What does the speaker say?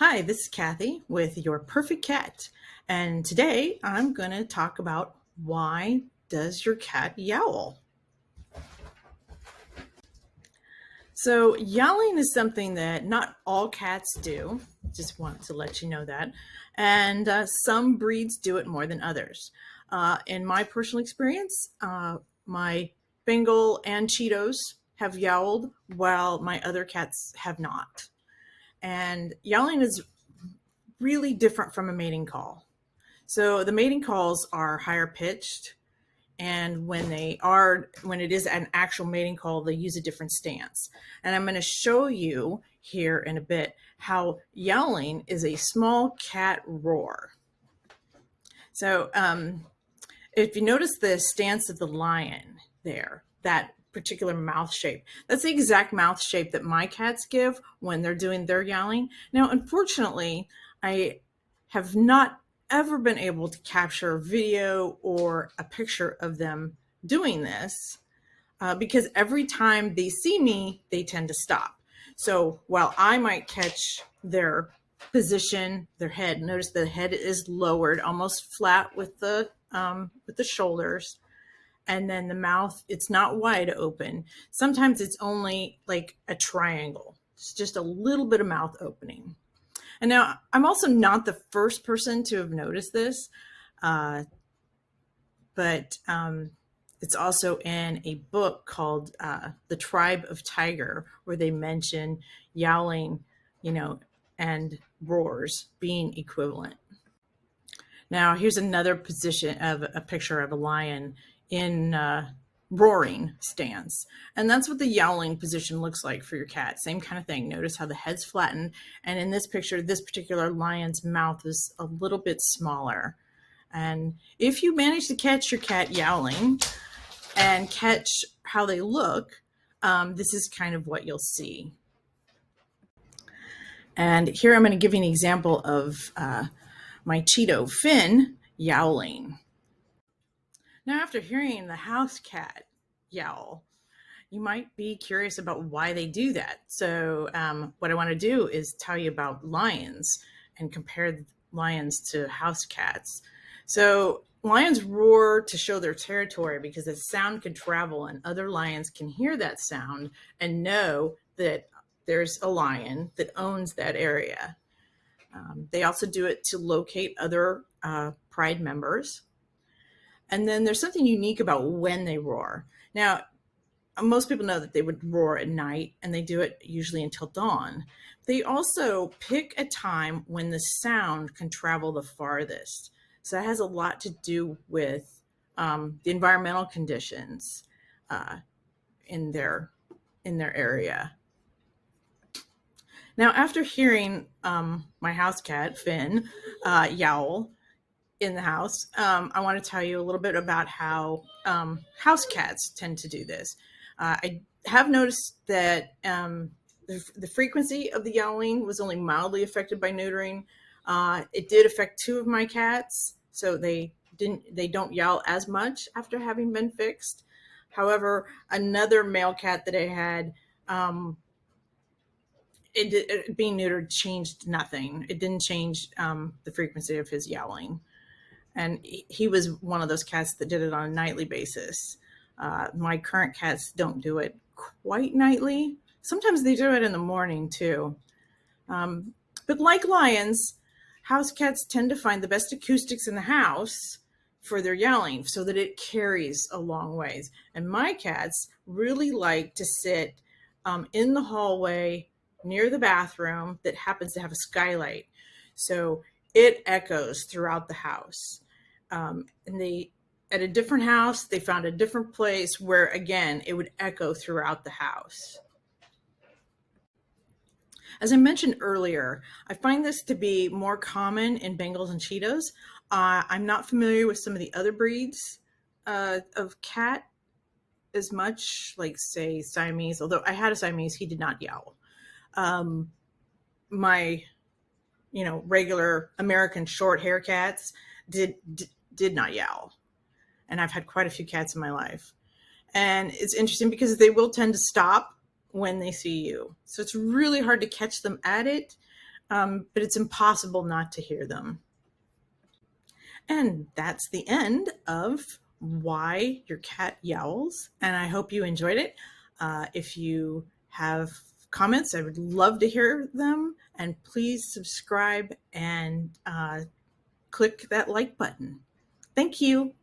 Hi, this is Kathy with Your Perfect Cat, and today I'm going to talk about why does your cat yowl? So, yowling is something that not all cats do. Just want to let you know that. And some breeds do it more than others. In my personal experience, my Bengal and Cheetos have yowled while my other cats have not. And yowling is really different from a mating call. So the mating calls are higher pitched, and when it is an actual mating call, they use a different stance. And I'm going to show you here in a bit how yowling is a small cat roar. So if you notice the stance of the lion there, that particular mouth shape, that's the exact mouth shape that my cats give when they're doing their yowling. Now, unfortunately, I have not ever been able to capture a video or a picture of them doing this because every time they see me, they tend to stop. So while I might catch their position, their head, notice the head is lowered, almost flat with the shoulders, and then the mouth, it's not wide open. Sometimes it's only like a triangle. It's just a little bit of mouth opening. And now I'm also not the first person to have noticed this, but it's also in a book called The Tribe of Tiger, where they mention yowling, and roars being equivalent. Now, here's another position of a picture of a lion in roaring stance. And that's what the yowling position looks like for your cat. Same kind of thing. Notice how the head's flattened. And in this picture, this particular lion's mouth is a little bit smaller. And if you manage to catch your cat yowling and catch how they look, this is kind of what you'll see. And here I'm going to give you an example of my Cheeto Finn yowling. Now, after hearing the house cat yowl, you might be curious about why they do that. So what I want to do is tell you about lions and compare lions to house cats. So lions roar to show their territory because the sound can travel and other lions can hear that sound and know that there's a lion that owns that area. They also do it to locate other pride members. And then there's something unique about when they roar. Now, most people know that they would roar at night, and they do it usually until dawn. They also pick a time when the sound can travel the farthest. So that has a lot to do with the environmental conditions in their area. Now, after hearing my house cat, Finn, yowl in the house, I want to tell you a little bit about how house cats tend to do this. I have noticed that the frequency of the yowling was only mildly affected by neutering. It did affect two of my cats, so they don't yowl as much after having been fixed. However, another male cat that I had, it being neutered changed nothing. It didn't change the frequency of his yowling. And he was one of those cats that did it on a nightly basis. My current cats don't do it quite nightly. Sometimes they do it in the morning too. But like lions, house cats tend to find the best acoustics in the house for their yowling so that it carries a long ways. And my cats really like to sit in the hallway near the bathroom that happens to have a skylight. So it echoes throughout the house. And at a different house, they found a different place where, again, it would echo throughout the house. As I mentioned earlier, I find this to be more common in Bengals and Cheetos. I'm not familiar with some of the other breeds of cat as much, like, say, Siamese, although I had a Siamese, he did not yowl. My regular American short hair cats did not yowl. And I've had quite a few cats in my life. And it's interesting because they will tend to stop when they see you. So it's really hard to catch them at it. but it's impossible not to hear them. And that's the end of Why Your Cat Yowls. And I hope you enjoyed it. If you have comments, I would love to hear them. And please subscribe and click that like button. Thank you.